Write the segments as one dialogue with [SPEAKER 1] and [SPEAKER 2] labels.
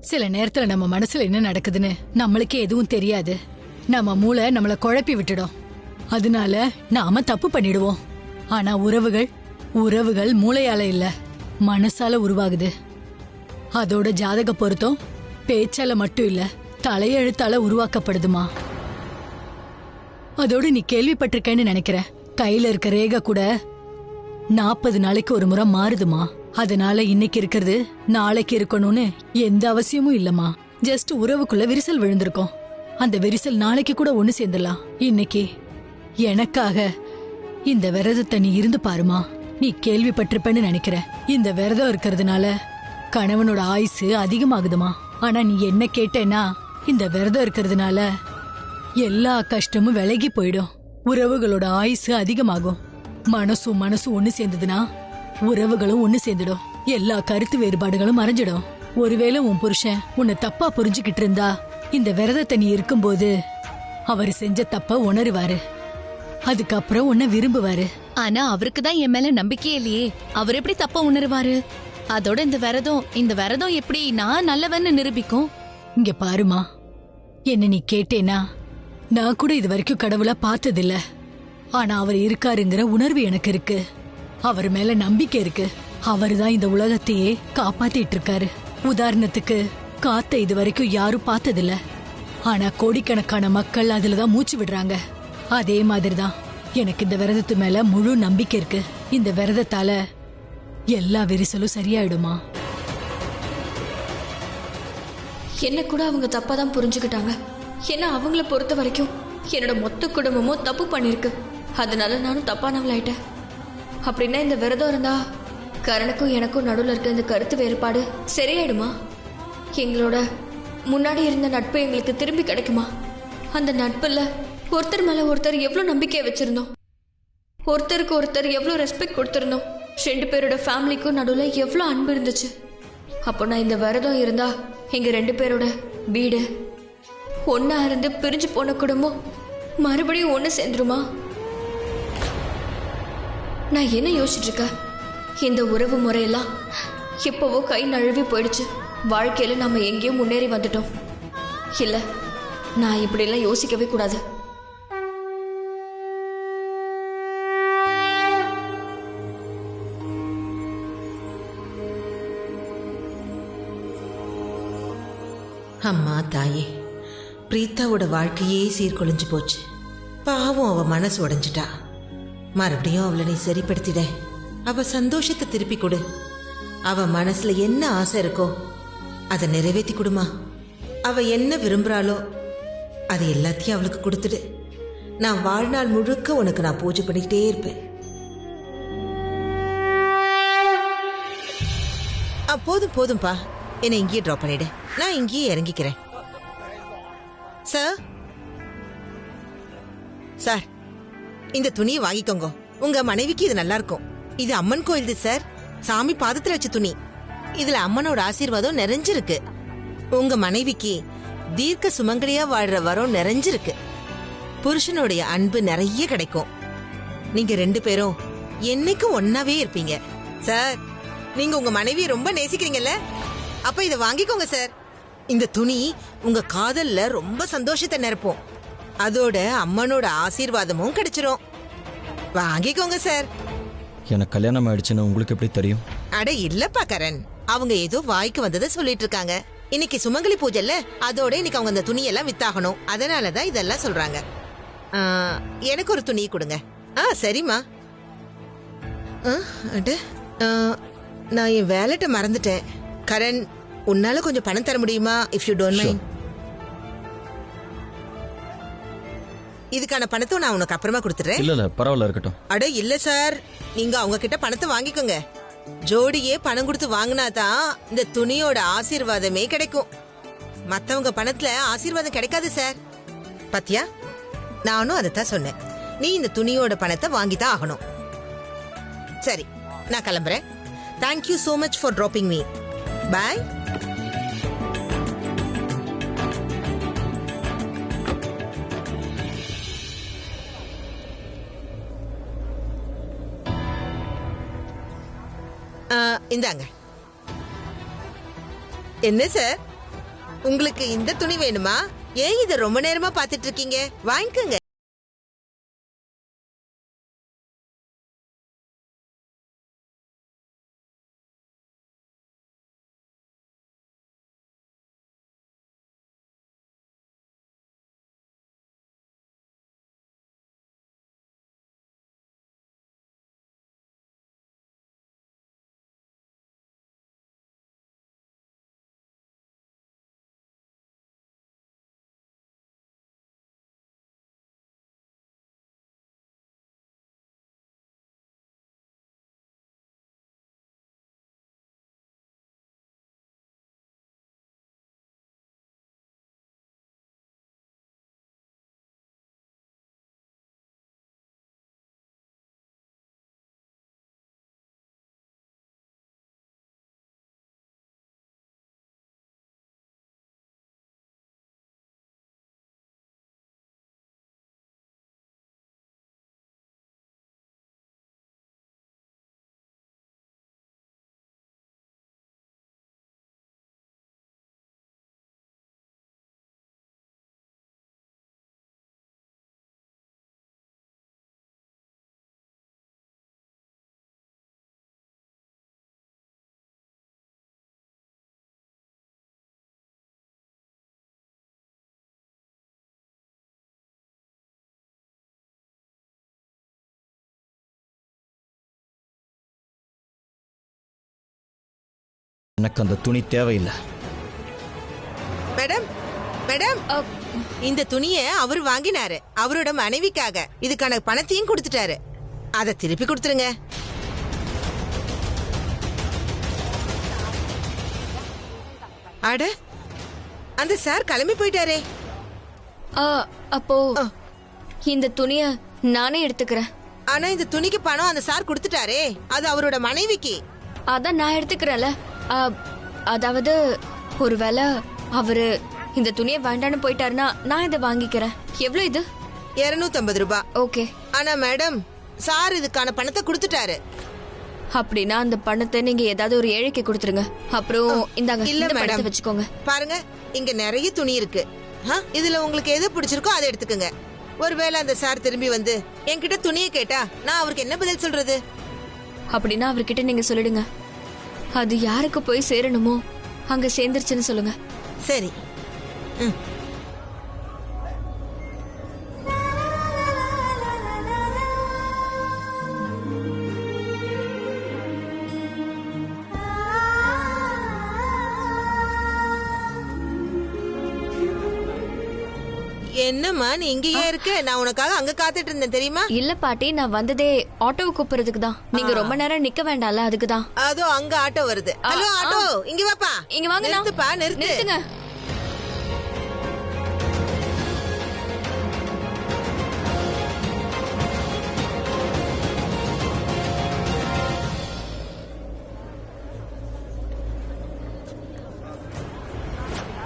[SPEAKER 1] சில நேரத்துல நம்ம மனசுல என்ன நடக்குதுன்னு நம்மளுக்கே எதுவும் தெரியாது. நம்ம மூளை நம்மள குழப்பி விட்டுடும். அதனால நாம தப்பு பண்ணிடுவோம். ஆனா உறவுகள் மூளையால இல்ல, மனசால உருவாகுது. அதோட ஜாதக பொருத்தம் பேச்சால மட்டும் இல்ல, தலையெழுத்தால உருவாக்கப்படுதுமா. அதோட நீ கேள்விப்பட்டிருக்கேன்னு நினைக்கிறேன், கையில இருக்க ரேகை கூட 40 நாளைக்கு ஒரு முறை மாறுதுமா. அதனால இன்னைக்கு இருக்கிறது நாளைக்கு இருக்கணும்னு எந்த அவசியமும் இல்லம்மா. ஜஸ்ட் உறவுக்குள்ள விரிசல் விழுந்திருக்கோம். அந்த விரிசல் நாளைக்கு கூட ஒண்ணு சேர்ந்துடலாம். இன்னைக்கு எனக்காக இந்த விரதத்தை நீ இருந்து பாருமா. நீ கேள்விப்பட்டிருப்பேன்னு நினைக்கிறேன், இந்த விரதம் இருக்கிறதுனால கணவனோட ஆயுசு அதிகமாகுதுமா. ஆனா நீ என்ன கேட்டேன்னா, இந்த விரதம் இருக்கிறதுனால எல்லா கஷ்டமும் விலகி போயிடும், உறவுகளோட ஆயுசு அதிகமாகும். மனசும் ஒண்ணு சேர்ந்ததுன்னா உறவுகளும் ஒண்ணு சேர்ந்துடும், எல்லா கருத்து வேறுபாடுகளும் மறைஞ்சிடும். ஒருவேளை உன் புருஷன் உன்னை தப்பா புரிஞ்சுக்கிட்டு இருந்தா, இந்த விரதத்தை நீ இருக்கும்போது அவரு செஞ்ச தப்ப உணருவாரு. அதுக்கப்புறம் உன்னை விரும்புவாரு.
[SPEAKER 2] ஆனா அவருக்கு தான் என் மேல நம்பிக்கையே இல்லையே. அவர் எப்படி தப்பா உணருவாரு? அதோட இந்த விரதம் எப்படி நான் நல்லவன்னு நிரூபிக்கும்?
[SPEAKER 1] இங்க பாருமா, என்ன நீ கேட்டேனா, நான் கூட இது வரைக்கும் கடவுளா பார்த்ததில்ல. ஆனா அவர் இருக்காருங்கிற உணர்வு எனக்கு இருக்கு. அவர் மேல நம்பிக்கை இருக்கு. அவரு தான் இந்த உலகத்தையே காப்பாத்திட்டு இருக்காரு. உதாரணத்துக்கு காத்த இது வரைக்கும் யாரும் பார்த்ததில்ல. ஆனா கோடிக்கணக்கான மக்கள் அதுலதான் மூச்சு விடுறாங்க. அதே மாதிரிதான் எனக்கு இந்த விரதத்து மேல முழு நம்பிக்கை இருக்கு. இந்த விரதத்தால எல்லா விரிசலும் சரியாயிடுமா.
[SPEAKER 3] என்ன கூட அவங்க தப்பா தான் புரிஞ்சுக்கிட்டாங்க. ஏன்னா அவங்கள பொறுத்த வரைக்கும் என்னோட மொத்த குடும்பமும் தப்பு பண்ணிருக்கு. அதனால நானும் தப்பானவளாயிட்டேன். அப்படின்னா இந்த விரதம் இருந்தா கரனுக்கும் எனக்கும் நடுவில் இருக்க இந்த கருத்து வேறுபாடு சரியாயிடுமா? எங்களோட முன்னாடி இருந்த நட்பு எங்களுக்கு திரும்பி கிடைக்குமா? அந்த நட்புல ஒருத்தர் மேல ஒருத்தர் எவ்வளவு நம்பிக்கையை வச்சிருந்தோம், ஒருத்தருக்கு ஒருத்தர் எவ்வளவு ரெஸ்பெக்ட் கொடுத்திருந்தோம், 2 பேரோட ஃபேமிலிக்கும் நடுவில் எவ்வளவு அன்பு இருந்துச்சு. அப்போ நான் இந்த விரதம் இருந்தா எங்க 2 பேரோட வீடு ஒன்னா இருந்து பிரிஞ்சு போன குடும்பம் மறுபடியும் ஒன்று சேர்ந்துருமா? நான் என்ன யோசிச்சுட்டு இருக்கேன், இந்த உறவு முறையெல்லாம் எப்பவோ கை நழுவி போயிடுச்சு. வாழ்க்கையில நம்ம எங்கேயும் முன்னேறி வந்துட்டோம். இல்ல, நான் இப்படியெல்லாம் யோசிக்கவே கூடாது.
[SPEAKER 4] அம்மா தாயே, பிரீத்தாவோட வாழ்க்கையே சீர்குலைஞ்சு போச்சு. பாவம், அவ மனசு உடைஞ்சிட்டா. மறுபடியும் அவளை நீ சரிப்படுத்திட, அவ சந்தோஷத்தை திருப்பி கொடு. அவ மனசுல என்ன ஆசை இருக்கோ அதை நிறைவேற்றி கொடுமா. அவ என்ன விரும்புறாளோ அது எல்லாத்தையும் அவளுக்கு கொடுத்துடு. நான் வாழ்நாள் முழுக்க உனக்கு நான் பூஜை பண்ணிக்கிட்டே இருப்பேன். போதும் போதும்பா, என்னை இங்கேயே ட்ராப் பண்ணிடு. நான் இங்கேயே இறங்கிக்கிறேன். சார், இந்த துணியை வாங்கிக்கோங்க. உங்க மனைவிக்கு இது நல்லா இருக்கும். இது அம்மன் கோயில் சார், சாமி பாதத்துல வச்ச துணி. இதுல அம்மனோட ஆசீர்வாதம் நிறைஞ்சிருக்கு. உங்க மனைவிக்கு தீர்க்க சுமங்கலியா வாழ்ற வரம் நிறைஞ்சிருக்கு. புருஷனுடைய அன்பு நிறைய கிடைக்கும். நீங்க 2 பேரும் என்னைக்கும் ஒன்னாவே இருப்பீங்க. சார், நீங்க உங்க மனைவியை ரொம்ப நேசிக்கிறீங்கல்ல, அப்ப இதை வாங்கிக்கோங்க சார். இந்த துணி உங்க காதல்ல ரொம்ப சந்தோஷத்தை நிரப்பும். அதோட அம்மனோட ஆசீர்வாதமும் கிடைச்சிரும். வாங்கிக்கோங்க சார்.
[SPEAKER 5] எனக்கு கல்யாணம் ஆயிடுச்சுன்னு உங்களுக்கு எப்படி தெரியும்?
[SPEAKER 4] அட இல்லப்பா கரண், அவங்க ஏதோ வாய்க்கு வந்ததை சொல்லிட்டு இருக்காங்க. இன்னைக்கு சுமங்கலி பூஜைல, அதோட இன்னைக்கு அவங்க அந்த துணியெல்லாம் வித்தாகணும். அதனாலதான் இதெல்லாம் சொல்றாங்க. எனக்கு ஒரு துணி கொடுங்க. சரிம்மா. நான் என் வேலட்டை மறந்துட்டேன். கரண், உன்னால கொஞ்சம் பணம் தர முடியுமா? If you don't mind. இதுக்கான பணத்தை நான் உனக்கு அப்புறமா கொடுத்துறேன்.
[SPEAKER 5] இல்ல பரவாயில்ல, இருக்கட்டும்.
[SPEAKER 4] அட இல்ல சார், நீங்க அவங்க கிட்ட பணத்தை வாங்கிக்கோங்க. ஜோடியே பணம் கொடுத்து வாங்கினாதான் இந்த துணியோட ஆசீர்வாதமே கிடைக்கும். மத்தவங்க பணத்துல ஆசீர்வாதம் கிடைக்காது சார். பாத்தியா, நானும் அதைத்தான் சொன்னேன். நீ இந்த துணியோட பணத்தை வாங்கித்தான் ஆகணும். சரி, நான் கிளம்புறேன். Thank you so much for dropping me. Bye. இந்தாங்க. என்ன சார், உங்களுக்கு இந்த துணி வேணுமா? ஏன் இத ரொம்ப நேரமா பாத்துட்டு இருக்கீங்க? வாங்கிக்கோங்க.
[SPEAKER 5] எனக்கு அந்த துணி தேவையில்லை.
[SPEAKER 4] மேடம், மேடம், இந்த துணியை அவர் வாங்கினாரு. அவரோட மனைவிக்காக. இதுக்கான பணத்தையும் கொடுத்துட்டாரு. அதை திருப்பி கொடுத்துருங்க. அட, அந்த சார் கிளம்பி போயிட்டாரே.
[SPEAKER 3] அப்போ இந்த துணிய நானே எடுத்துக்கிறேன்.
[SPEAKER 4] ஆனா இந்த துணிக்கு பணம் அந்த சார் கொடுத்துட்டாரே, அது அவரோட மனைவிக்கு.
[SPEAKER 3] அதான் நான் எடுத்துக்கிறேன்ல. அதாவது ஒருவேளை அவரு இந்த துணியை வேண்டான்னு போயிட்டாருன்னா நான் இதை வாங்கிக்கிறேன். எவ்வளவு இது?
[SPEAKER 4] 250 ரூபாய்.
[SPEAKER 3] ஓகே.
[SPEAKER 4] ஆனா மேடம், சார் இதுக்கான பணத்தை கொடுத்துட்டாரு.
[SPEAKER 3] அப்படின்னா அந்த பணத்தை நீங்க ஏதாவது ஒரு ஏழைக்கு கொடுத்துருங்க. அப்புறம் இந்தாங்க,
[SPEAKER 4] இல்ல
[SPEAKER 3] இந்த
[SPEAKER 4] மேடம்,
[SPEAKER 3] பணத்தை வச்சுக்கோங்க.
[SPEAKER 4] பாருங்க, இங்க நிறைய துணி இருக்கு. இதுல உங்களுக்கு எது பிடிச்சிருக்கோ அதை எடுத்துக்கோங்க. ஒருவேளை அந்த சார் திரும்பி வந்து என்கிட்ட துணியை கேட்டா நான் அவருக்கு என்ன பதில் சொல்றது?
[SPEAKER 3] அப்படின்னா அவர்கிட்ட நீங்க சொல்லிடுங்க, அது யாருக்கு போய் சேரணுமோ அங்க சேர்ந்துருச்சுன்னு சொல்லுங்க.
[SPEAKER 4] சரி. என்னம்மா நீ இங்கேயே இருக்க? நான் உனக்காக அங்க காத்துட்டு இருந்தேன் தெரியுமா?
[SPEAKER 3] இல்ல பாட்டி, நான் வந்ததே ஆட்டோவை கூப்பிடுறதுக்கு தான். நீங்க ரொம்ப நேரம் நிக்க வேண்டாம்ல, அதுக்கு தான்.
[SPEAKER 4] அதோ அங்க ஆட்டோ வருது. ஹலோ ஆட்டோ, இங்க வாப்பா.
[SPEAKER 3] இங்க வாங்க.
[SPEAKER 4] நிறுத்துப்பா,
[SPEAKER 3] நிறுத்துங்க.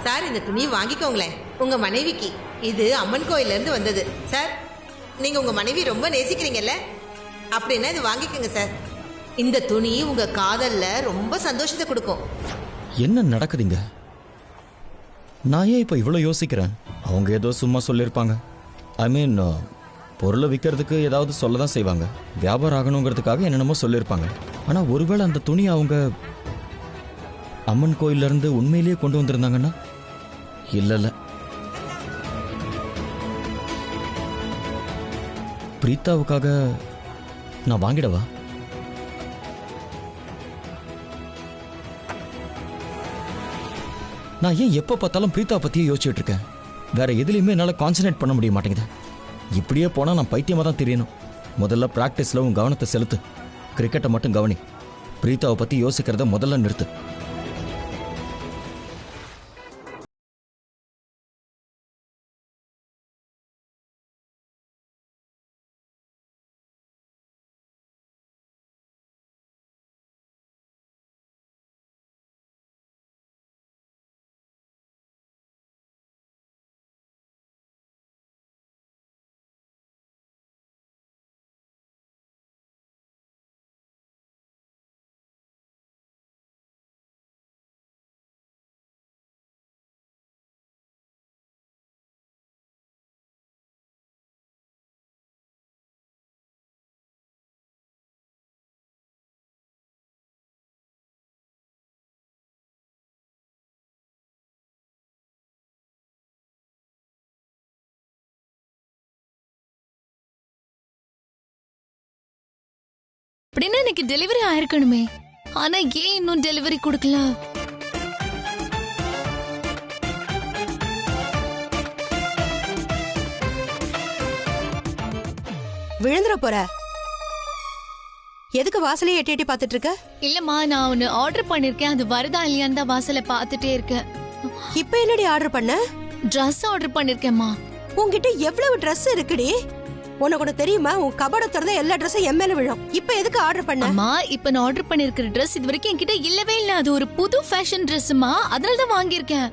[SPEAKER 4] சார், இந்த துணியை வாங்கிக்கோங்களேன், உங்க மனைவிக்கு. இது அம்மன் கோயில்ல இருந்து வந்தது. சார், நீங்க உங்க மனைவி ரொம்ப நேசிக்கிறீங்கல்ல, அப்படின்னா இது வாங்கிக்கோங்க சார். இந்த துணி உங்க காதல்ல ரொம்ப சந்தோஷத்தை கொடுக்கும்.
[SPEAKER 5] என்ன நடக்குதுங்க? நான் ஏன் இப்போ இவ்வளோ யோசிக்கிறேன்? அவங்க ஏதோ சும்மா சொல்லியிருப்பாங்க. ஐ மீன், பொருளை விற்கிறதுக்கு ஏதாவது சொல்ல தான் செய்வாங்க. வியாபாரம் ஆகணுங்கிறதுக்காக என்னென்னமோ சொல்லியிருப்பாங்க. ஆனால் ஒருவேளை அந்த துணி அவங்க அம்மன் கோயிலிருந்து உண்மையிலேயே கொண்டு வந்திருந்தாங்கன்னா? இல்லை, பிரீத்தாவுக்காக நான் வாங்கிடவா? நான் ஏன் எப்போ பார்த்தாலும் பிரீத்தாவை பற்றியே யோசிச்சுட்டு இருக்கேன்? வேற எதுலையுமே என்னால் கான்சன்ட்ரேட் பண்ண முடிய மாட்டேங்குது. இப்படியே போனால் நான் பைத்தியமாக தான் தெரியணும். முதல்ல ப்ராக்டிஸில் உன் கவனத்தை செலுத்து. கிரிக்கெட்டை மட்டும் கவனி. பிரீத்தாவை பற்றி யோசிக்கிறத முதல்ல நிறுத்து.
[SPEAKER 2] அப்படின்னா எனக்கு டெலிவரி ஆயிருக்கணுமே. ஆனா ஏன் இன்னும் டெலிவரி கொடுக்கல?
[SPEAKER 6] விழுந்துற போற. எதுக்கு வாசலையே எட்டி எட்டி பாத்துட்டு இருக்க?
[SPEAKER 2] இல்லம்மா, நான் ஒன்னு ஆர்டர் பண்ணிருக்கேன். அது வருதா இல்லையான்னு தான் வாசல பாத்துட்டே இருக்கேன்.
[SPEAKER 6] இப்ப என்னடி ஆர்டர் பண்ண?
[SPEAKER 2] Dress ஆர்டர் பண்ணிருக்கேன்மா.
[SPEAKER 6] உன்கிட்ட எவ்வளவு Dress இருக்குடி? உனக்கு தெரியுமா, உன் கபட திறந்த எல்லா Dressம் என் மேல விழும். இப்ப எதுக்கு ஆர்டர் பண்ண?
[SPEAKER 2] அம்மா, இப்ப நான் ஆர்டர் பண்ணிருக்கிற Dress இது வரைக்கும் என்கிட்ட இல்லவே இல்ல. அது ஒரு புது ஃபேஷன் Dressமா, அதனால தான் வாங்கியிருக்கேன்.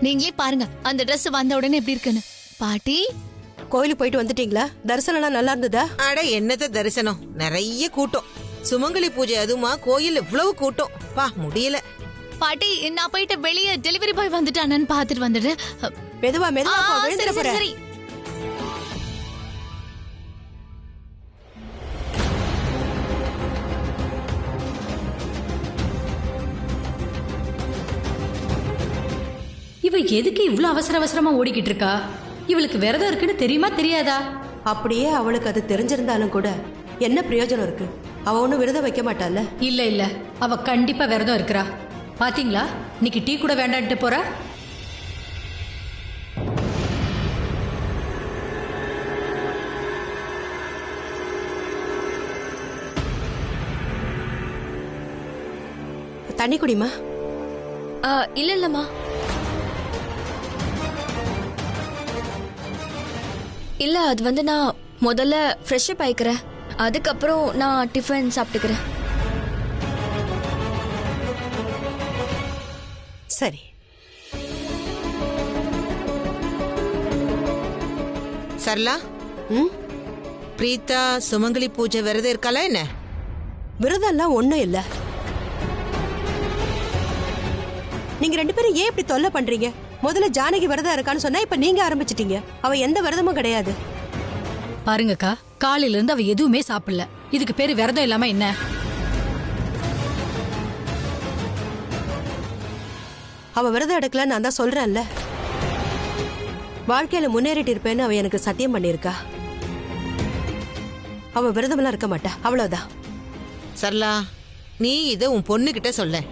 [SPEAKER 2] நீங்களே பாருங்க அந்த Dress வந்த உடனே எப்படி இருக்குன்னு. பாட்டி,
[SPEAKER 6] கோயிலுக்கு போயிட்டு வந்துட்டீங்களா? தரிசனம் நல்லா இருந்ததா?
[SPEAKER 4] அட என்னத்த தரிசனம், நிறைய கூட்டம். சுமங்கலி பூஜை அதுமா, கோயில் இவ்வளவு கூட்டம் பா, முடியல.
[SPEAKER 2] பாட்டி நான் போயிட்டு வெளியே டெலிவரி பாய் வந்துட்டானு பாத்துட்டு வந்துடுறேன்.
[SPEAKER 6] மெதுவா மெதுவா போ,
[SPEAKER 2] சரி,
[SPEAKER 6] விழுந்துற போற.
[SPEAKER 2] சரி.
[SPEAKER 1] இவ எதுக்கு இவ்ளோ அவசர அவசரமா ஓடிக்கிட்டு இருக்கா? இவளுக்கு விரதம் இருக்குன்னு தெரியுமா தெரியாதா?
[SPEAKER 6] அப்படியே அவளுக்கு அது தெரிஞ்சிருந்தாலும் கூட என்ன பிரயோஜனம் இருக்கு? அவ ஒண்ணும் விரதம் வைக்க மாட்டாள்ல.
[SPEAKER 1] இல்ல இல்ல, அவ கண்டிப்பா விரதம் இருக்கிறா. பாத்தீங்களா, இன்னைக்கு டீ கூட வேண்டான்ட்டு போறா.
[SPEAKER 6] தண்ணி குடிமா.
[SPEAKER 3] இல்ல இல்லம்மா, இல்ல அது நான் முதல்ல ஃப்ரெஷ் அப் ஆயிக்கிறேன். அதுக்கப்புறம் நான் டிஃபன் சாப்பிட்டுக்கிறேன்.
[SPEAKER 6] சரி.
[SPEAKER 4] சரளா, பிரீதா சுமங்கலி பூஜை விரதம் இருக்காளா என்ன?
[SPEAKER 6] விரதம் எல்லாம் ஒண்ணும் இல்ல. நீங்க ரெண்டு பேரும் ஏன் இப்படி தொல்லை பண்றீங்க? முதல்ல ஜானகி விரதம் இருக்கான்னு சொன்னா இப்ப நீங்க ஆரம்பிச்சிட்டீங்க. அவ எந்த விரதமும் கிடையாது.
[SPEAKER 1] பாருங்கக்கா, காலையில இருந்து அவ எதுவுமே சாப்பிடல. இதுக்கு பேரு விரதம் இல்லாம என்ன?
[SPEAKER 6] அவ விரதம் எடுக்கல, நான் தான் சொல்றேன்ல. வாழ்க்கையில முன்னேறிட்டு இருப்பேன்னு அவ எனக்கு சத்தியம் பண்ணிருக்கா. அவ விரதமெல்லாம் இருக்க மாட்டா, அவ்வளவுதான்.
[SPEAKER 4] சரளா, நீ இத உன் பொண்ணு கிட்ட சொல்ல,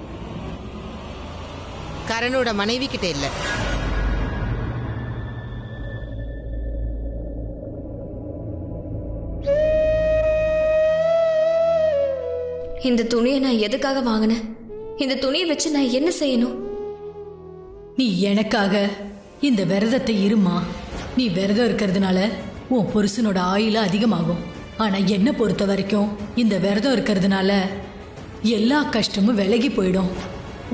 [SPEAKER 4] கரனோட மனைவி கிட்ட இல்ல.
[SPEAKER 3] இந்த துணியை நான் எதுக்காக வாங்கினேன்? இந்த துணியை வச்சு நான் என்ன செய்யணும்?
[SPEAKER 1] நீ எனக்காக இந்த விரதத்தை இருமா. நீ விரதம் இருக்கிறதுனால உன் புருஷனோட ஆயுள அதிகமாகும். ஆனா என்ன பொறுத்த வரைக்கும் இந்த விரதம் இருக்கிறதுனால எல்லா கஷ்டமும் விலகி போயிடும்.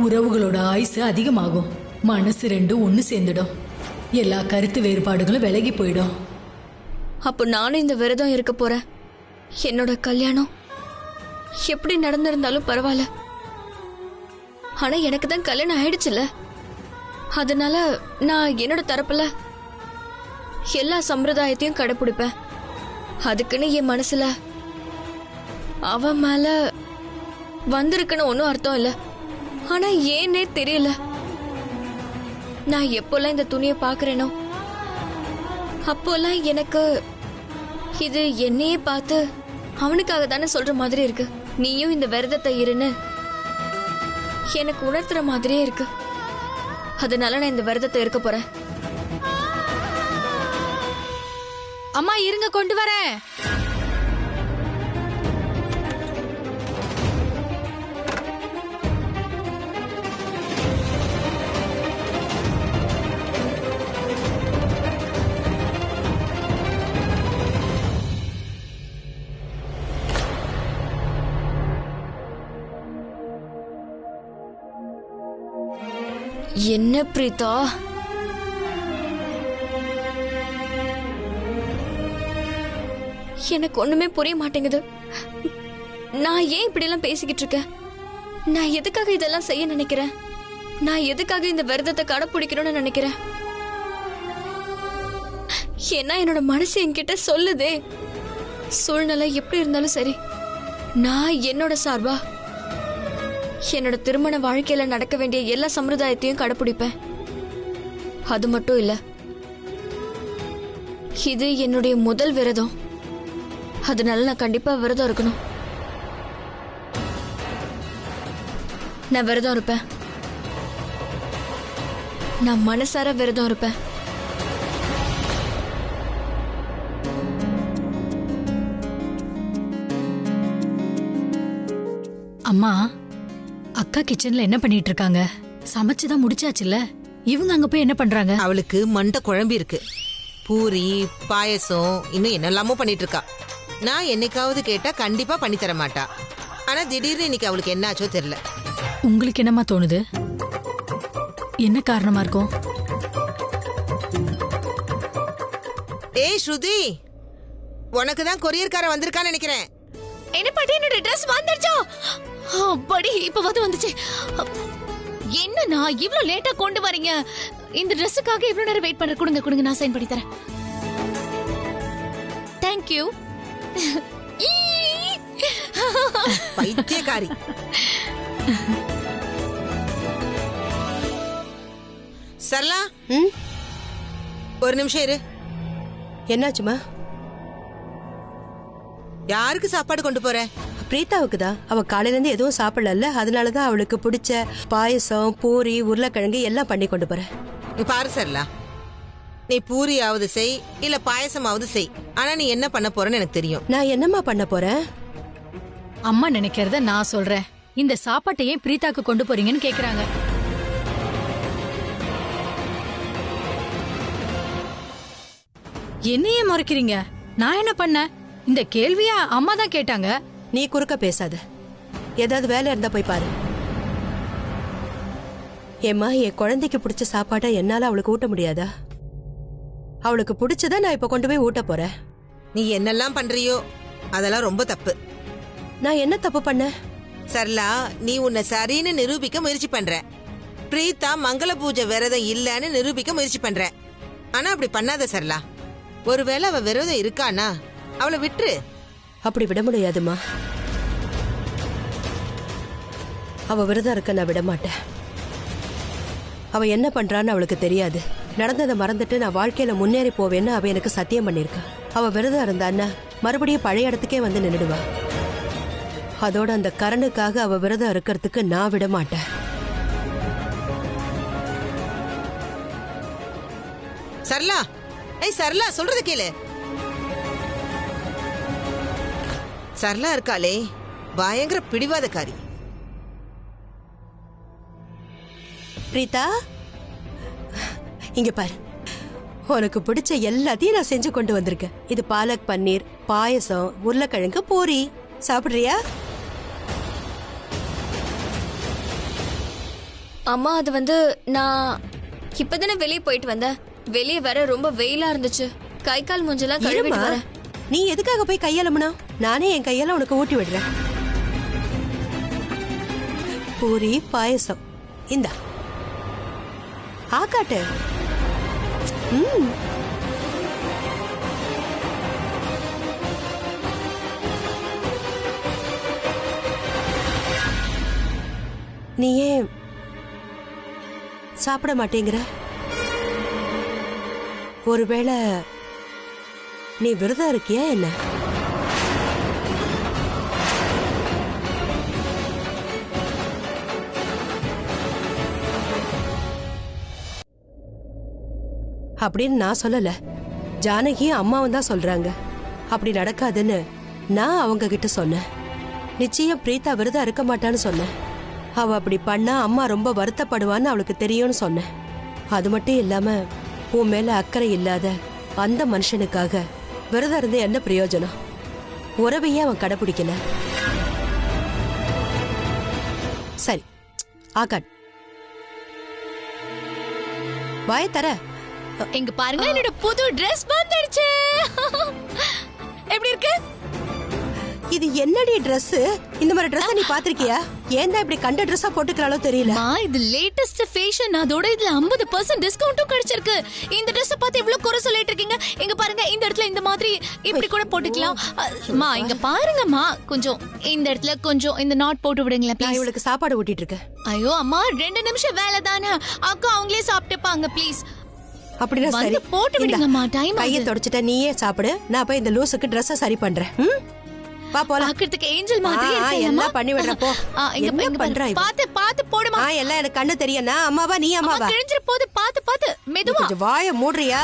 [SPEAKER 1] உறவுகளோட ஆயுசு அதிகமாகும். மனசு ரெண்டும் ஒன்று சேர்ந்துடும். எல்லா கருத்து வேறுபாடுகளும் விலகி போயிடும்.
[SPEAKER 3] அப்போ நானும் இந்த விரதம் இருக்க போறேன். என்னோட கல்யாணம் எப்படி நடந்திருந்தாலும் பரவாயில்ல. ஆனா எனக்கு தான் கல்யாணம் ஆயிடுச்சுல. அதனால நான் என்னோட தரப்புல எல்லா சம்பிரதாயத்தையும் கடைப்பிடிப்பேன். அதுக்குன்னு என் மனசுல அவன் மேல வந்திருக்குன்னு ஒன்றும் அர்த்தம் இல்லை. ஆனா ஏன்னே தெரியல, நான் எப்போல்லாம் இந்த துணியை பாக்குறேனோ அப்போல்லாம் எனக்கு இது என்னையே பார்த்து அவனுக்காக தானே சொல்ற மாதிரி இருக்கு. நீயும் இந்த விரதத்தை இருன்னு எனக்கு உணர்த்துற மாதிரியே இருக்கு. அதனால நான் இந்த விரதத்தை இருக்க போறேன்.
[SPEAKER 1] அம்மா இருங்க, கொண்டு வரேன்.
[SPEAKER 3] என்ன பிரீதா, எனக்கு ஒண்ணுமே புரிய மாட்டேங்குது. நான் ஏன் இப்படி எல்லாம் பேசிக்கிட்டு இருக்கேன்? நான் எதுக்காக இதெல்லாம் செய்ய நினைக்கிறேன்? நான் எதுக்காக இந்த விரதத்தை கடைப்பிடிக்கணும்னு நினைக்கிறேன்? ஏன்னா என்னோட மனசு என்கிட்ட சொல்லுதே, சூழ்நிலை எப்படி இருந்தாலும் சரி, நான் என்னோட சார்பா என்னோட திருமண வாழ்க்கையில நடக்க வேண்டிய எல்லா சம்பிரதாயத்தையும் கடைப்பிடிப்பேன். அது மட்டும் இல்ல, இது என்னுடைய முதல் விரதம். அதனால நான் கண்டிப்பா விரதம் இருக்கணும். நான் விரதம் இருப்பேன். நான் மனசார விரதம் இருப்பேன்.
[SPEAKER 1] அம்மா, அக்கா கிச்சன்ல என்ன பண்ணிட்டு இருக்காங்க? சமைச்சுதான் முடிச்சாச்சுல்ல? இவங்க அங்க போய் என்ன பண்றாங்க?
[SPEAKER 4] அவளுக்கு மண்டை குழம்பி இருக்கு. பூரி, பாயசம், இன்னும் என்னெல்லாமோ பண்ணிட்டு இருக்கா. நான் என்னைக்காவது கேட்டா கண்டிப்பா பண்ணி தர மாட்டா. ஆனா திடீர்னு இன்னைக்கு அவளுக்கு என்னாச்சோ தெரியல.
[SPEAKER 1] உங்களுக்கு என்னம்மா தோணுது? என்ன காரணமா இருக்கும்?
[SPEAKER 4] ஏய் ஸ்ருதி, உனக்கு தான் கொரியர்கார வந்திருக்கான்னு நினைக்கிறேன்.
[SPEAKER 2] என்ன பாட்டி, என்னோட ட்ரெஸ் வந்துருச்சா? படி இப்ப வந்துச்சு. என்ன நான் இவ்ளோ லேட்டா கொண்டு வரீங்க? இந்த ட்ரெஸ்ஸுக்காக இவ்ளோ நேரம் வெயிட் பண்ற. கொடுங்க கொடுங்க, நான் சைன் பண்ணி தரேன். Thank you.
[SPEAKER 4] பைத்தியக்காரி. சரளா, ஒரு நிமிஷம் இரு.
[SPEAKER 6] என்னாச்சுமா?
[SPEAKER 4] யாருக்கு சாப்பாடு கொண்டு போற?
[SPEAKER 6] பிரீதாவுக்கு தான். அவ காலையில இருந்து எதுவும் சாப்பிடல, அதனாலதான் அவளுக்கு பிடிச்ச பாயசம், பூரி, உருளைக்கிழங்கு எல்லாம் பண்ணி கொண்டு போறேன்.
[SPEAKER 4] நீ பாரு சரளா, நீ பூரியாவது செய் இல்ல பாயசமாவது செய். ஆனா நீ என்ன பண்ண போறன்னு எனக்கு தெரியும்.
[SPEAKER 6] நான் என்னம்மா பண்ண போறேன்?
[SPEAKER 1] அம்மா நினைக்கிறத நான் சொல்றேன். இந்த சாப்பாட்டை ஏன் பிரீதாக்கு கொண்டு போறீங்கன்னு கேக்குறாங்க. என்னையே முறைக்கிறீங்க? நான் என்ன பண்ண? இந்த கேள்வியா அம்மா தான் கேட்டாங்க.
[SPEAKER 6] நீ குறுக்க பேசாத. ஏதாவது வேலை இருந்தா போய் பாரு. ஏம்மா, என் குழந்தைக்கு பிடிச்ச சாப்பாட்டை என்னால அவளுக்கு ஊட்ட முடியாதா? அவளுக்கு பிடிச்சத நான் இப்ப கொண்டு போய் ஊட்ட போறேன்.
[SPEAKER 4] நீ என்னெல்லாம் பண்றியோ அதெல்லாம் ரொம்ப தப்பு.
[SPEAKER 6] நான் என்ன தப்பு பண்ண?
[SPEAKER 4] சரளா, நீ உன்னை சரின்னு நிரூபிக்க முயற்சி பண்ற. பிரீதா மங்கள பூஜை விரதம் இல்லன்னு நிரூபிக்க முயற்சி பண்ற. ஆனா அப்படி பண்ணாத சரளா. ஒருவேளை அவ விரதம் இருக்கானா அவளை விட்டுரு.
[SPEAKER 6] அப்படி விட முடியாதுமா. அவ விரதம் இருக்க நான் விட மாட்டேன். அவ என்ன பண்றான்னு அவளுக்கு தெரியாது. நடந்ததை மறந்துட்டு நான் வாழ்க்கையில முன்னேறி போவேன்னு அவ எனக்கு சத்தியம் பண்ணிருக்கா. அவ விரதம் இருந்தான்னா மறுபடியும் பழைய இடத்துக்கே வந்து நின்னுடுவா. அதோட அந்த கரனுக்காக அவ விரதம் இருக்கிறதுக்கு நான் விட மாட்டேன்.
[SPEAKER 4] சரளா, ஏய் சரளா, சொல்றது கேளு. சரளா இருக்காளே, பயங்கர பிடிவாதக்காரி.
[SPEAKER 6] பிரீதா, இங்க பாரு. உனக்கு பிடிச்ச எல்லாத்தையும் நான் செஞ்சு கொண்டு வந்திருக்கேன். இது பாலக் பன்னீர், பாயசம், உருளைக்கிழங்கு, பூரி. சாப்பிடுறியா?
[SPEAKER 3] அம்மா, அது நான் இப்பதானே வெளியே போயிட்டு வந்தேன். வெளியே வர ரொம்ப வெயிலா இருந்துச்சு. கை கால் மூஞ்செல்லாம் கழுவிட்டு
[SPEAKER 6] ஏம்மா,
[SPEAKER 3] வரேன்.
[SPEAKER 6] நீ எதுக்காக போய் கையலமுனா? நானே என் கையால உனக்கு ஊட்டி விடுறேன். பூரி, பாயசம், இந்தா ஆக்காட்டு. நீ ஏன் சாப்பிட மாட்டேங்கிற? ஒருவேளை நீ விரதம் இருக்கியா என்ன? அப்படின்னு நான் சொல்லல. ஜானகியும் அம்மாவும் தான் சொல்றாங்க. அப்படி நடக்காதுன்னு நான் அவங்க கிட்ட சொன்னேன். நிச்சயம் பிரீதா விரதம் இருக்க மாட்டான்னு சொன்னேன். அவ அப்படி பண்ணா அம்மா ரொம்ப வருத்தப்படுவான்னு அவளுக்கு தெரியும்னு சொன்னேன். அது மட்டும் இல்லாம உன் மேல அக்கறை இல்லாத அந்த மனுஷனுக்காக விரதம் இருந்து என்ன பிரயோஜனம்? உறவையே அவன் கடைபிடிக்கல. சரி, ஆகாட் வாய தர.
[SPEAKER 2] எங்க பாருங்க, என்னோட புது Dress வந்துடுச்சு. எப்படி இருக்கு?
[SPEAKER 6] இது என்னடி Dress? இந்த மாதிரி Dress நீ பாத்திருக்கியா? ஏன் தான் இப்படி கண்ட Dress போட்டுக்கறாளோ தெரியல.
[SPEAKER 2] இது லேட்டஸ்ட் ஃபேஷன். அதோட இதுல 50% டிஸ்கவுண்டும் கிடைச்சிருக்கு. இந்த Dress பார்த்து இவ்ளோ குறை சொல்லிட்டு இருக்கீங்க. எங்க பாருங்க, இந்த இடத்துல இந்த மாதிரி இப்படி கூட போட்டுக்கலாம். இங்க பாருங்கம்மா, கொஞ்சம் இந்த இடத்துல கொஞ்சம் இந்த நாட் போட்டு விடுங்களேன்
[SPEAKER 6] நான்
[SPEAKER 2] ப்ளீஸ்.
[SPEAKER 6] இவளுக்கு சாப்பாடு ஊட்டிட்டு இருக்கேன்.
[SPEAKER 2] ஐயோ அம்மா, 2 நிமிஷம் வேலை தானே. அக்கா அவங்களே சாப்பிட்டுப்பாங்க ப்ளீஸ்.
[SPEAKER 6] அப்படின்னா சரி
[SPEAKER 2] வந்து போட்டு விடுங்கம்மா,
[SPEAKER 6] இந்தா,
[SPEAKER 2] time
[SPEAKER 6] கையை
[SPEAKER 2] ஆகுது.
[SPEAKER 6] தொடச்சிட்ட நீயே சாப்பிடு. நான் போய் இந்த லூசுக்கு ட்ரெஸ்ஸை சரி பண்றேன். வா போலாம்.
[SPEAKER 2] பாக்குறதுக்கு ஏஞ்சல் மாதிரி
[SPEAKER 6] ஆ,
[SPEAKER 2] இருக்கேம்மா.
[SPEAKER 6] எல்லாம் பண்ணி விடுறேன், போ.
[SPEAKER 2] இங்க
[SPEAKER 6] என்ன
[SPEAKER 2] இங்க
[SPEAKER 6] பண்றா இவ?
[SPEAKER 2] பாத்து பாத்து போடுமா.
[SPEAKER 6] எல்லாம் எனக்கு கண்ணு தெரியும். நான் அம்மாவா நீ
[SPEAKER 2] அம்மா
[SPEAKER 6] அம்மாவா?
[SPEAKER 2] கிழிஞ்சிர போது பாத்து பாத்து
[SPEAKER 6] நீ
[SPEAKER 2] மெதுவா.
[SPEAKER 6] கொஞ்சம் வாயை மூடுறியா?